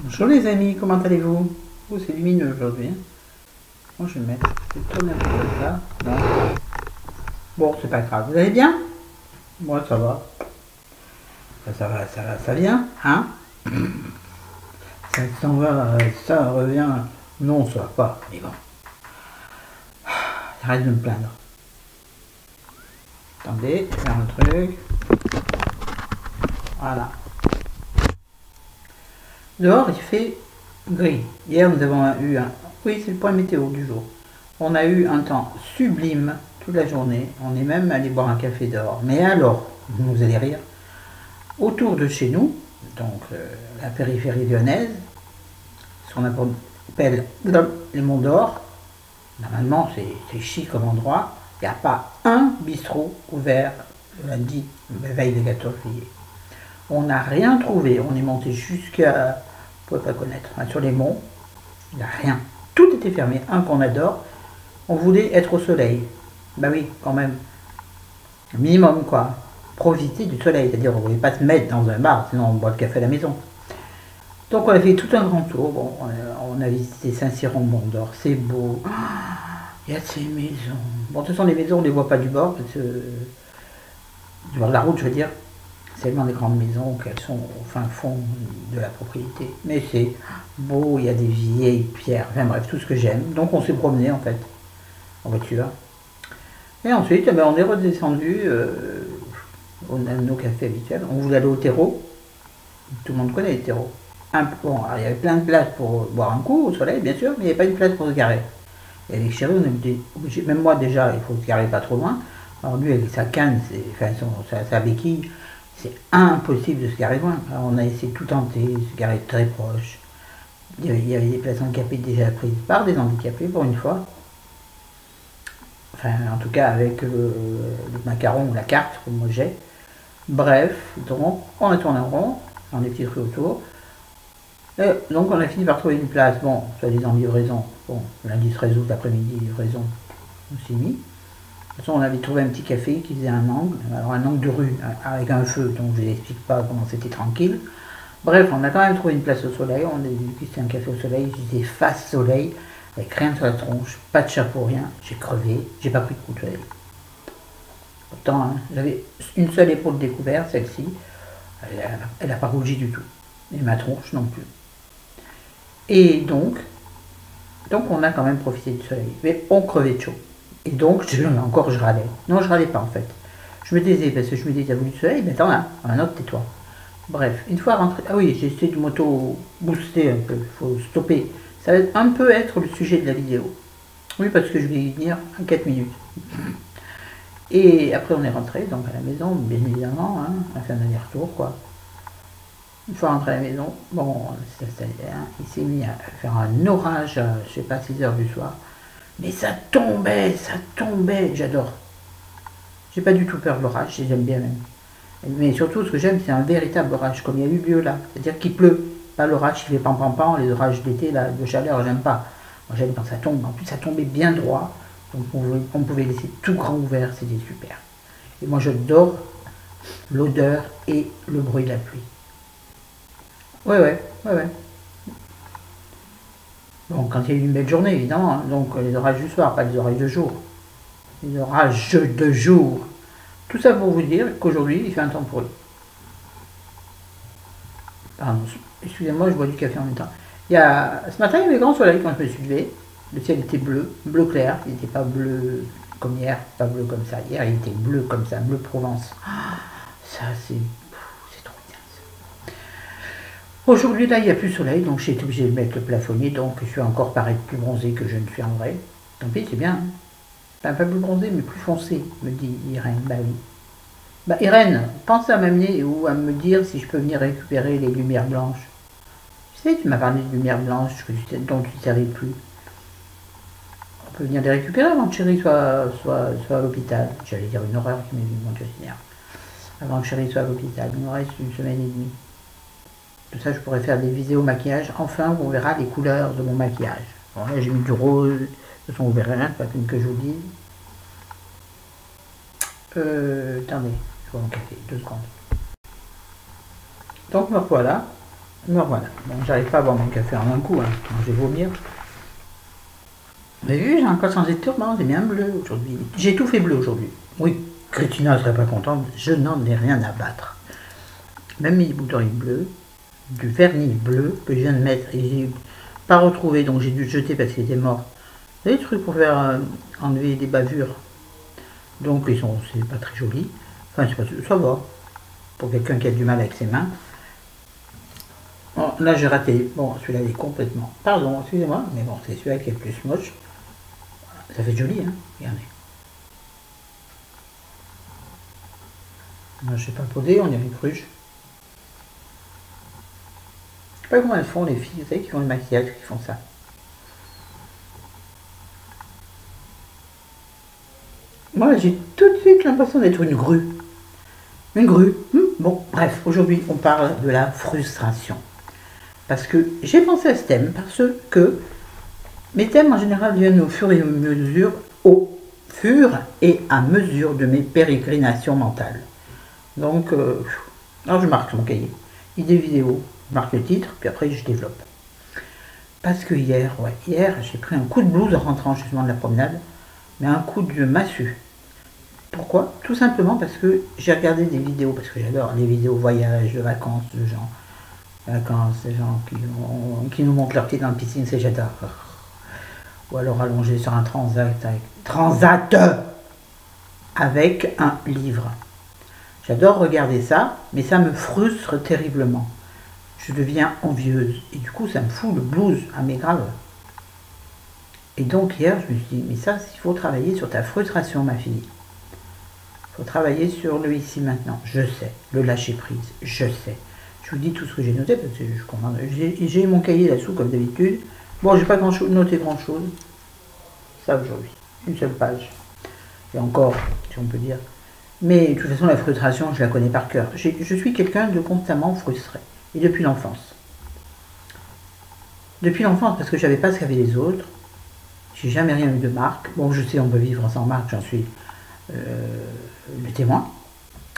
Bonjour les amis, comment allez-vous? Oh, c'est lumineux aujourd'hui, hein. Moi je vais le mettre, je vais tourner un peu comme ça. Non. Bon, c'est pas grave. Vous allez bien? Moi ça va. Ça va, ça va, ça vient, hein? Ça s'en va, ça revient. Non, ça va pas, mais bon. J'arrête de me plaindre. Attendez, je vais faire un truc. Voilà. Dehors, il fait gris. Hier, nous avons eu un... Oui, c'est le point météo du jour. On a eu un temps sublime toute la journée. On est même allé boire un café dehors. Mais alors, vous allez rire, autour de chez nous, donc la périphérie lyonnaise, ce qu'on appelle les Monts d'Or, normalement c'est chic comme endroit, il n'y a pas un bistrot ouvert le lundi, la veille du 14 juillet. On n'a rien trouvé, on est monté jusqu'à, vous ne pouvez pas connaître, hein, sur les monts, il n'y a rien. Tout était fermé, un qu'on adore, on voulait être au soleil. Bah oui, quand même, minimum quoi. Profiter du soleil, c'est-à-dire on ne voulait pas se mettre dans un bar, sinon on boit le café à la maison. Donc on a fait tout un grand tour, bon, on a visité Saint-Cyran Mont d'Or, c'est beau, il y a ces maisons. Bon, de toute façon les maisons on ne les voit pas du bord, du bord de la route je veux dire, c'est tellement des grandes maisons qu'elles sont au fin fond de la propriété. Mais c'est beau, il y a des vieilles pierres, enfin bref, tout ce que j'aime. Donc on s'est promené en fait, en voiture. Et ensuite, eh ben, on est redescendu au nos cafés habituels. On voulait aller au terreau. Tout le monde connaît les terreaux. Bon, alors, il y avait plein de places pour boire un coup au soleil, bien sûr, mais il n'y avait pas une place pour se garer. Et avec Chéri, on était obligé, même moi déjà, il faut se garer pas trop loin. Alors lui, avec sa canne, enfin, sa béquille, c'est impossible de se garer loin. Alors, on a essayé de tout tenter, de se garer très proche. Il y avait des places handicapées déjà prises par des handicapés pour une fois. Enfin, en tout cas avec le macaron ou la carte, comme moi j'ai. Bref, donc on a tourné en rond, dans des petites rues autour. Et donc on a fini par trouver une place, bon, soi-disant livraison. Bon, lundi 13 août, après-midi, livraison, on s'y mis. De toute façon, on avait trouvé un petit café qui faisait un angle, alors un angle de rue, avec un feu, donc je ne vous explique pas comment c'était tranquille. Bref, on a quand même trouvé une place au soleil, on a vu que c'était un café au soleil, j'étais face soleil, avec rien sur la tronche, pas de chapeau, rien, j'ai crevé, j'ai pas pris de coup de soleil. Pourtant, hein, j'avais une seule épaule découverte, celle-ci, elle n'a pas rougi du tout, et ma tronche non plus. Et donc on a quand même profité du soleil, mais on crevait de chaud. Et donc, encore je râlais. Non, je râlais pas en fait. Je me taisais parce que je me disais, t'as voulu du soleil, mais t'en as, un autre tais-toi. Bref, une fois rentré, ah oui, j'ai essayé de m'auto-booster un peu, il faut stopper. Ça va un peu être le sujet de la vidéo. Oui, parce que je vais y venir en 4 minutes. Et après on est rentré donc à la maison, bien évidemment, hein, on a fait un aller-retour quoi. Une fois rentré à la maison, bon, il s'est mis à faire un orage à, je sais pas, 6 heures du soir. Mais ça tombait, j'adore. J'ai pas du tout peur de l'orage, j'aime bien même. Mais surtout, ce que j'aime, c'est un véritable orage, comme il y a eu lieu là. C'est-à-dire qu'il pleut, pas l'orage qui fait pam, les orages d'été, là, de chaleur, j'aime pas. Moi, j'aime quand ça tombe. En plus, ça tombait bien droit, donc on pouvait laisser tout grand ouvert, c'était super. Et moi, j'adore l'odeur et le bruit de la pluie. Ouais. Bon, quand il y a eu une belle journée, évidemment, hein, donc les orages du soir, pas les orages de jour. Les orages de jour. Tout ça pour vous dire qu'aujourd'hui, il fait un temps pourri. Pardon, excusez-moi, je bois du café en même temps. Ce matin, il y avait grand soleil quand je me suis levé. Le ciel était bleu clair. Il n'était pas bleu comme hier, pas bleu comme ça. Hier, il était bleu comme ça, bleu Provence. Ça, c'est trop bien. Aujourd'hui, là, il n'y a plus de soleil, donc j'ai été obligé de mettre le plafonnier, donc je suis encore paraître plus bronzé que je ne suis en vrai. Tant pis, c'est bien. Pas plus bronzé, mais plus foncé, me dit Irène. Bah oui. Bah Irène, pense à m'amener ou à me dire si je peux venir récupérer les lumières blanches. Tu sais, tu m'as parlé de lumières blanches dont tu ne savais plus. On peut venir les récupérer avant que Chéri soit à l'hôpital. J'allais dire une horreur qui m'est venue mon quotidien. Avant que Chéri soit à l'hôpital. Il nous reste une semaine et demie. Tout ça, je pourrais faire des vidéos maquillage. Enfin, on verra les couleurs de mon maquillage. Bon, là, j'ai mis du rose. De toute façon, vous verrez rien, c'est pas peine que je vous dise. Attendez, je vois mon café, 2 secondes. Donc me voilà. Alors voilà, bon, j'arrive pas à boire mon café en un coup, hein. Je vais vomir. Vous avez vu, j'ai encore changé de turban, j'ai mis un bleu aujourd'hui. J'ai tout fait bleu aujourd'hui. Oui, Crétina ne serait pas contente, je n'en ai rien à battre. Même mis des boutons bleus, du vernis bleu que je viens de mettre et j'ai pas retrouvé, donc j'ai dû le jeter parce qu'il était mort. Vous savez, des trucs pour faire enlever des bavures. Donc c'est pas très joli. Enfin, ça va. Pour quelqu'un qui a du mal avec ses mains. Bon, là j'ai raté. Bon, celui-là il est complètement. Pardon, excusez-moi, mais bon, c'est celui-là qui est le plus moche. Ça fait joli, hein. Regardez. Moi, je sais pas poser, on dirait une cruche. Je sais pas comment elles font les filles, vous savez, qui font le maquillage, qui font ça. Moi, j'ai tout de suite l'impression d'être une grue. Une grue. Bon, bref, aujourd'hui, on parle de la frustration. Parce que j'ai pensé à ce thème, parce que mes thèmes, en général, viennent au fur et à mesure de mes pérégrinations mentales. Donc, alors je marque mon cahier. Idée vidéo, je marque le titre, puis après, je développe. Parce que hier, j'ai pris un coup de blues en rentrant justement de la promenade, mais un coup de massue. Pourquoi? Tout simplement parce que j'ai regardé des vidéos, parce que j'adore les vidéos voyage, de vacances, de gens. Vacances, des gens qui nous montrent leur pied dans la piscine, c'est j'adore. Ou alors allongé sur un transat avec un livre. J'adore regarder ça, mais ça me frustre terriblement. Je deviens envieuse. Et du coup, ça me fout le blues à mes graves. Et donc hier, je me suis dit, mais ça, il faut travailler sur ta frustration, ma fille. Il faut travailler sur le ici maintenant. Je sais. Le lâcher prise. Je sais. Je vous dis tout ce que j'ai noté, parce que je comprends. J'ai mon cahier là-dessous, comme d'habitude. Bon, j'ai pas noté grand-chose. Ça, aujourd'hui. Une seule page. Et encore, si on peut dire. Mais de toute façon, la frustration, je la connais par cœur. Je suis quelqu'un de constamment frustré. Et depuis l'enfance. Depuis l'enfance, parce que je savais pas ce qu'avaient les autres. J'ai jamais rien eu de marque. Bon, je sais, on peut vivre sans marque, j'en suis le témoin.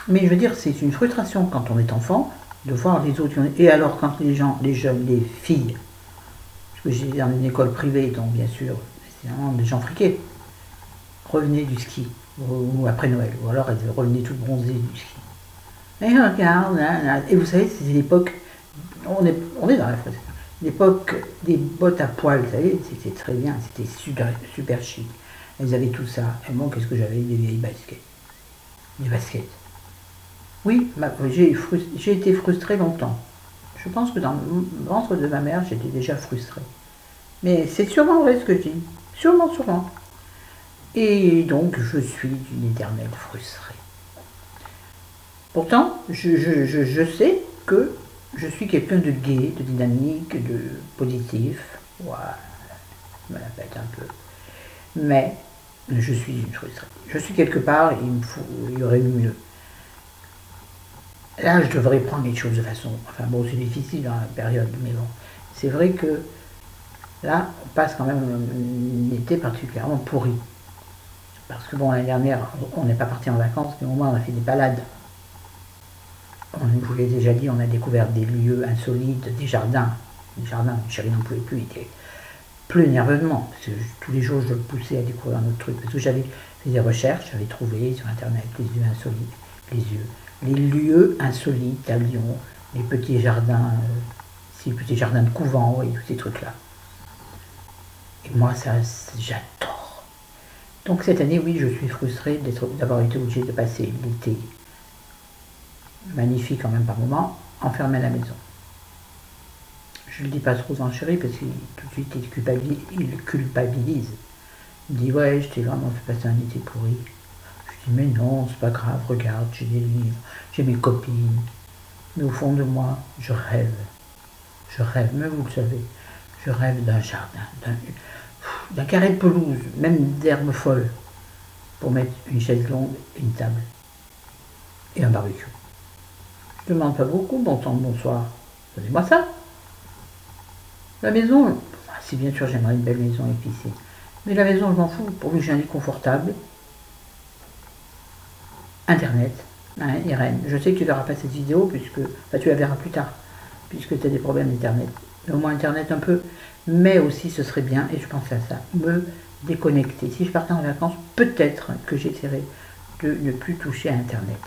Mais je veux dire, c'est une frustration quand on est enfant de voir les autres. Et alors, quand les gens, les jeunes, les filles, parce que j'ai dans une école privée, donc bien sûr, c'est vraiment des gens friqués, revenaient du ski, ou après Noël, ou alors elles revenaient toutes bronzées du ski. Et regarde, et vous savez, c'est l'époque, on est dans la frustration. L'époque des bottes à poils, vous savez, c'était très bien, c'était super chic. Elles avaient tout ça. Et moi, qu'est-ce que j'avais? Des vieilles baskets. Des baskets. Oui, j'ai été frustrée longtemps. Je pense que dans le ventre de ma mère, j'étais déjà frustrée. Mais c'est sûrement vrai ce que je dis. Sûrement, sûrement. Et donc, je suis une éternelle frustrée. Pourtant, je sais que je suis quelqu'un de gai, de dynamique, de positif. Ouais, je me la pète un peu. Mais je suis une frustrée. Je suis quelque part, il y aurait eu mieux. Là, je devrais prendre les choses de façon. Enfin bon, c'est difficile dans la période, mais bon. C'est vrai que là, on passe quand même un été particulièrement pourri. Parce que bon, l'année dernière, on n'est pas parti en vacances, mais au moins on a fait des balades. On vous l'ai déjà dit, on a découvert des lieux insolites, des jardins. Des jardins, chérie n'en pouvait plus, il était plus nerveusement. Parce que tous les jours, je le poussais à découvrir un autre truc. Parce que j'avais fait des recherches, j'avais trouvé sur Internet les lieux insolites à Lyon, les petits jardins, les petits jardins de couvent, et tous ces trucs-là. Et moi, ça, j'adore. Donc cette année, oui, je suis frustrée d'avoir été obligée de passer l'été magnifique quand même par moment, enfermé à la maison. Je ne le dis pas trop en chéri parce qu'il tout de suite il culpabilise. Il me dit ouais, je t'ai vraiment fait passer un été pourri. Je dis mais non, c'est pas grave, regarde, j'ai des livres, j'ai mes copines. Mais au fond de moi, je rêve, mais vous le savez, je rêve d'un jardin, d'un carré de pelouse, même d'herbes folles, pour mettre une chaise longue, une table et un barbecue. Je ne demande pas beaucoup, bon temps, bonsoir, donnez-moi ça. La maison, si bien sûr j'aimerais une belle maison épicée, mais la maison je m'en fous, pourvu que j'ai un lit confortable. Internet, hein, Irène, je sais que tu ne verras pas cette vidéo, puisque tu la verras plus tard, puisque tu as des problèmes d'Internet. Au moins Internet un peu, mais aussi ce serait bien, et je pensais à ça, me déconnecter. Si je partais en vacances, peut-être que j'essaierais de ne plus toucher à Internet.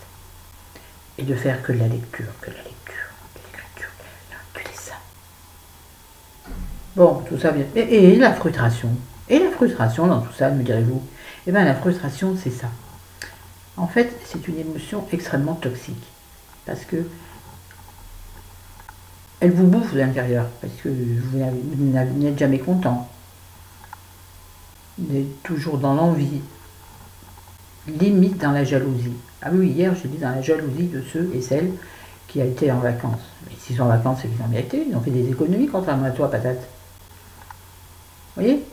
Et de faire que de la lecture, que de l'écriture, que ça. Bon, tout ça vient. Et la frustration. Et la frustration dans tout ça, me direz-vous? Eh bien, la frustration, c'est ça. En fait, c'est une émotion extrêmement toxique. Parce que elle vous bouffe de l'intérieur. Parce que vous n'êtes jamais content. Vous êtes toujours dans l'envie. Limite dans la jalousie. Ah oui, hier, j'ai dit dans la jalousie de ceux et celles qui a été en vacances. Mais s'ils sont en vacances, c'est qu'ils ont mérité. Ils ont fait des économies, contrairement à toi, patate. Vous voyez?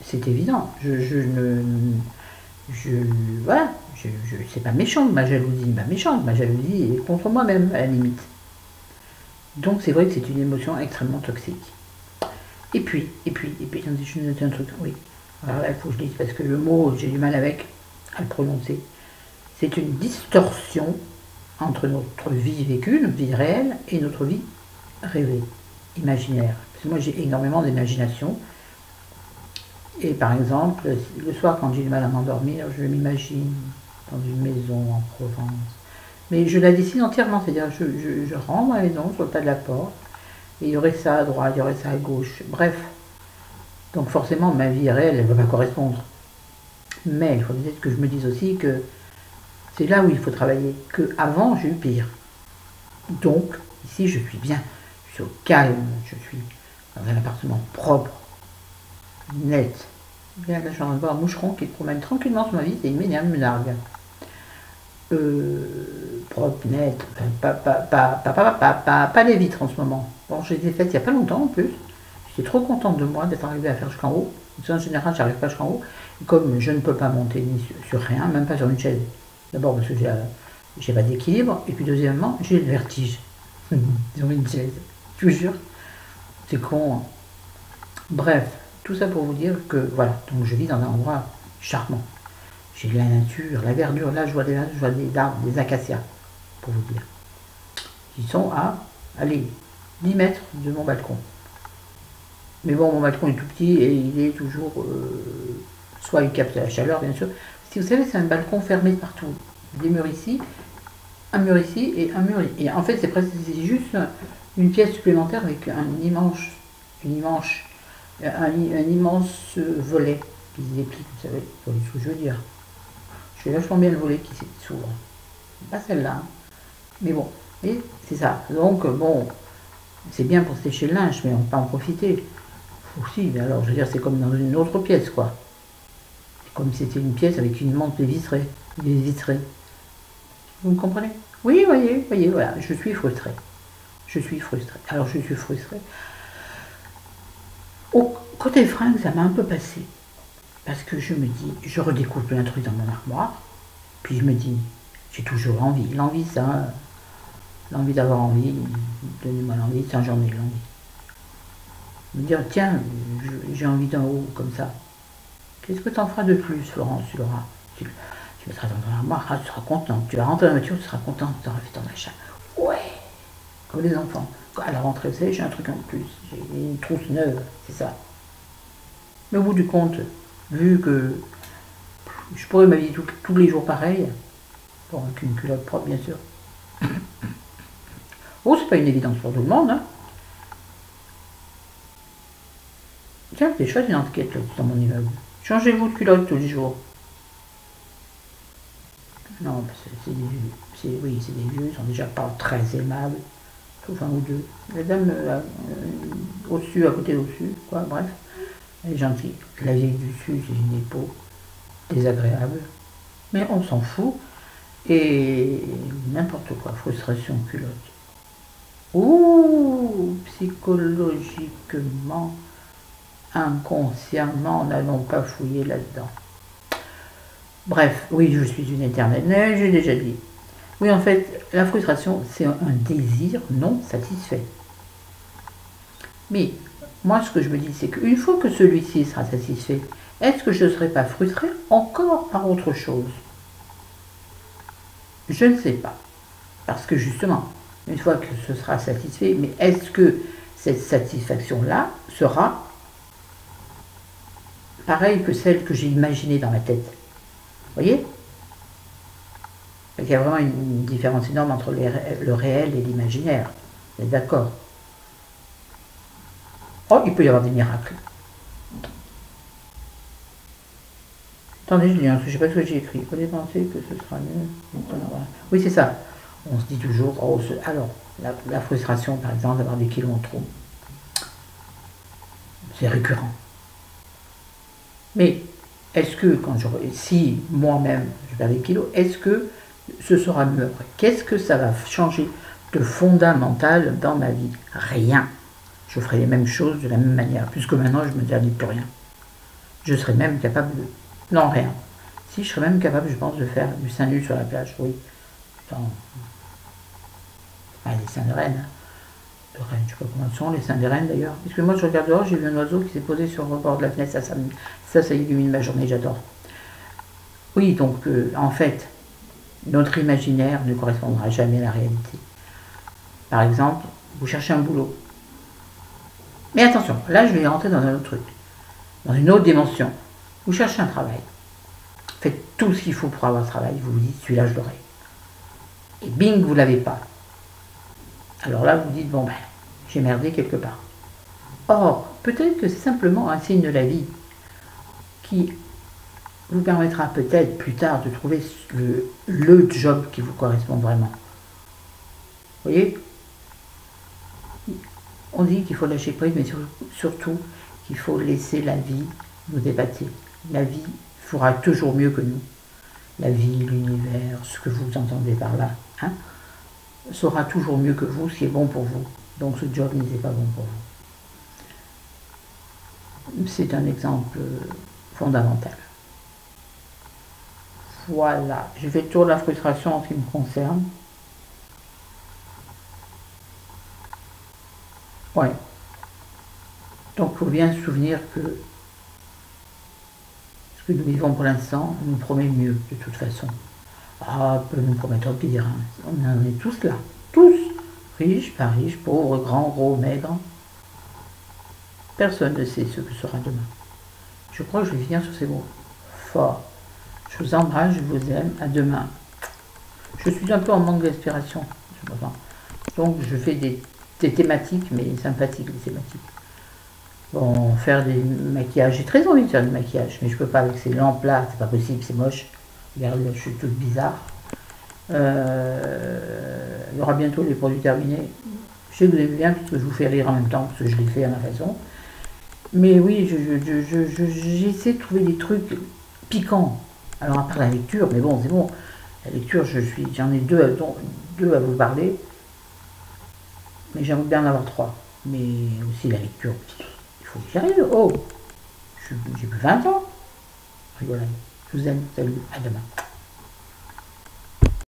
C'est évident. Voilà. C'est pas méchant ma jalousie. Pas méchante. Ma jalousie est contre moi-même, à la limite. Donc c'est vrai que c'est une émotion extrêmement toxique. Et puis, attendez, je vais noter un truc. Oui. Alors là, il faut que je dise, parce que le mot, j'ai du mal avec à le prononcer. C'est une distorsion entre notre vie vécue, notre vie réelle, et notre vie rêvée, imaginaire. Parce que moi, j'ai énormément d'imagination. Et par exemple, le soir, quand j'ai du mal à m'endormir, je m'imagine dans une maison en Provence. Mais je la dessine entièrement, c'est-à-dire je rentre dans la maison, sur le pas de la porte, et il y aurait ça à droite, il y aurait ça à gauche. Bref. Donc forcément, ma vie réelle, elle ne va pas correspondre. Mais il faut peut-être que je me dise aussi que c'est là où il faut travailler. Qu'avant, j'ai eu pire. Donc, ici, je suis bien. Je suis au calme. Je suis dans un appartement propre, net. Là, je suis en train de voir un moucheron qui se promène tranquillement sur ma vie. C'est une m'énerve, il me largue. Propre, net. Pas les vitres en ce moment. Bon, je les ai faites il n'y a pas longtemps en plus. J'étais trop contente de moi d'être arrivée à faire jusqu'en haut. En général, j'arrive pas jusqu'en haut. Et comme je ne peux pas monter ni sur rien, même pas sur une chaise. D'abord parce que j'ai pas d'équilibre. Et puis deuxièmement, j'ai le vertige. Sur une chaise. Je vous jure. C'est con. Hein. Bref, tout ça pour vous dire que voilà. Donc je vis dans un endroit charmant. J'ai de la nature, la verdure. Là, je vois des arbres, des acacias. Pour vous dire. Ils sont à, allez, 10 mètres de mon balcon. Mais bon, mon balcon est tout petit et il est toujours... soit il capte la chaleur, bien sûr. Si vous savez, c'est un balcon fermé partout. Des murs ici, un mur ici et un mur ici. Et en fait, c'est juste une pièce supplémentaire avec un immense volet qui se déplie, vous savez, vous voyez ce que je veux dire. Je fais vachement bien le volet qui s'ouvre. Pas celle-là. Hein. Mais bon, et c'est ça. Donc, bon, c'est bien pour sécher le linge, mais on peut pas en profiter. Aussi, mais alors, je veux dire, c'est comme dans une autre pièce, quoi. C'est comme si c'était une pièce avec une montre vitrée. Vous me comprenez? Oui, voyez, voilà, je suis frustrée. Alors, je suis frustrée. Au côté fringues, ça m'a un peu passé. Parce que je me dis, je redécouvre plein de trucs dans mon armoire. Puis je me dis, j'ai toujours l'envie. L'envie, ça, l'envie d'avoir envie, donnez-moi l'envie, ça, j'en ai l'envie. Me dire, tiens, j'ai envie d'un haut comme ça. Qu'est-ce que tu en feras de plus, Florence, tu l'auras? Tu mettras dans ton armoire, tu seras content. Tu vas rentrer dans la voiture, tu seras content, tu auras fait ton achat. Ouais, comme les enfants. À la rentrée, vous savez, j'ai un truc en plus. J'ai une trousse neuve, c'est ça. Mais au bout du compte, vu que je pourrais m'habiller tous les jours pareil, bon, avec une culotte propre, bien sûr. Oh, c'est pas une évidence pour tout le monde, hein. Tiens, c'est chouette une enquête là, dans mon immeuble. Changez-vous de culotte tous les jours. Non, c'est des vieux. Oui, c'est des vieux, ils sont déjà pas très aimables. Sauf un ou deux. La dame au-dessus, à côté d'au-dessus, quoi, bref. Elle est gentille. La vieille du dessus, c'est une épaule désagréable. Mais on s'en fout. Et n'importe quoi, frustration, culotte. Ouh, psychologiquement, inconsciemment, n'allons pas fouiller là-dedans. Bref, oui, je suis une éternelle, mais j'ai déjà dit. Oui, en fait, la frustration, c'est un désir non satisfait. Mais moi, ce que je me dis, c'est qu'une fois que celui-ci sera satisfait, est-ce que je ne serai pas frustré encore par autre chose? Je ne sais pas. Parce que justement, une fois que ce sera satisfait, mais est-ce que cette satisfaction-là sera pareille que celle que j'ai imaginée dans ma tête? Vous voyez? Il y a vraiment une différence énorme entre le réel et l'imaginaire. Vous êtes d'accord? Oh, il peut y avoir des miracles. Attendez, je ne sais pas ce que j'ai écrit. Vous pensez que ce sera mieux? Oui, c'est ça. On se dit toujours, oh, alors, la frustration, par exemple, d'avoir des kilos en trop. C'est récurrent. Mais est-ce que, si moi-même je perds des kilos, est-ce que ce sera mieux après? Qu'est-ce que ça va changer de fondamental dans ma vie? Rien. Je ferai les mêmes choses de la même manière, puisque maintenant je ne me interdis plus rien. Je serai même capable de... Non, rien. Si, je serais même capable, je pense, de faire du sein nu sur la plage, oui. Les seins de Rennes. De Rennes, je ne sais pas comment sont les seins de Rennes d'ailleurs. Parce que moi, je regarde dehors, j'ai vu un oiseau qui s'est posé sur le bord de la fenêtre. Ça illumine ma journée, j'adore. Oui, donc, en fait, notre imaginaire ne correspondra jamais à la réalité. Par exemple, vous cherchez un boulot. Mais attention, là, je vais rentrer dans un autre truc. Dans une autre dimension. Vous cherchez un travail. Faites tout ce qu'il faut pour avoir un travail. Vous vous dites, celui-là, je l'aurai. Et bing, vous ne l'avez pas. Alors là, vous dites, bon, ben, j'ai merdé quelque part. Or, peut-être que c'est simplement un signe de la vie qui vous permettra peut-être plus tard de trouver le job qui vous correspond vraiment. Vous voyez? On dit qu'il faut lâcher prise, mais surtout qu'il faut laisser la vie nous dépâter. La vie fera toujours mieux que nous. La vie, l'univers, ce que vous entendez par là, hein, saura toujours mieux que vous ce qui est bon pour vous. Donc ce job n'était pas bon pour vous. C'est un exemple fondamental. Voilà, j'ai fait le tour de la frustration en ce qui me concerne. Ouais. Donc il faut bien se souvenir que ce que nous vivons pour l'instant nous promet mieux de toute façon. Ah, peut nous promettre pire. Hein. On en est tous là. Tous. Riches, pas riches, pauvres, grands, gros, maigres. Personne ne sait ce que sera demain. Je crois que je vais finir sur ces mots. Fort. Je vous embrasse, je vous aime. À demain. Je suis un peu en manque d'inspiration. Donc je fais des thématiques, mais sympathiques les thématiques. Bon, faire des maquillages. J'ai très envie de faire du maquillage, mais je peux pas avec ces lampes là. C'est pas possible, c'est moche. Regarde, je suis toute bizarre. Il y aura bientôt les produits terminés. Je sais que vous aimez bien puisque je vous fais rire en même temps, parce que je l'ai fait à ma façon. Mais oui, j'essaie de trouver des trucs piquants. Alors à part la lecture, mais bon, c'est bon. La lecture, j'en ai deux à vous parler. Mais j'aimerais bien en avoir 3. Mais aussi la lecture, il faut que j'y arrive. Oh, j'ai plus 20 ans. Rigolade. Je vous aime, salut, à demain.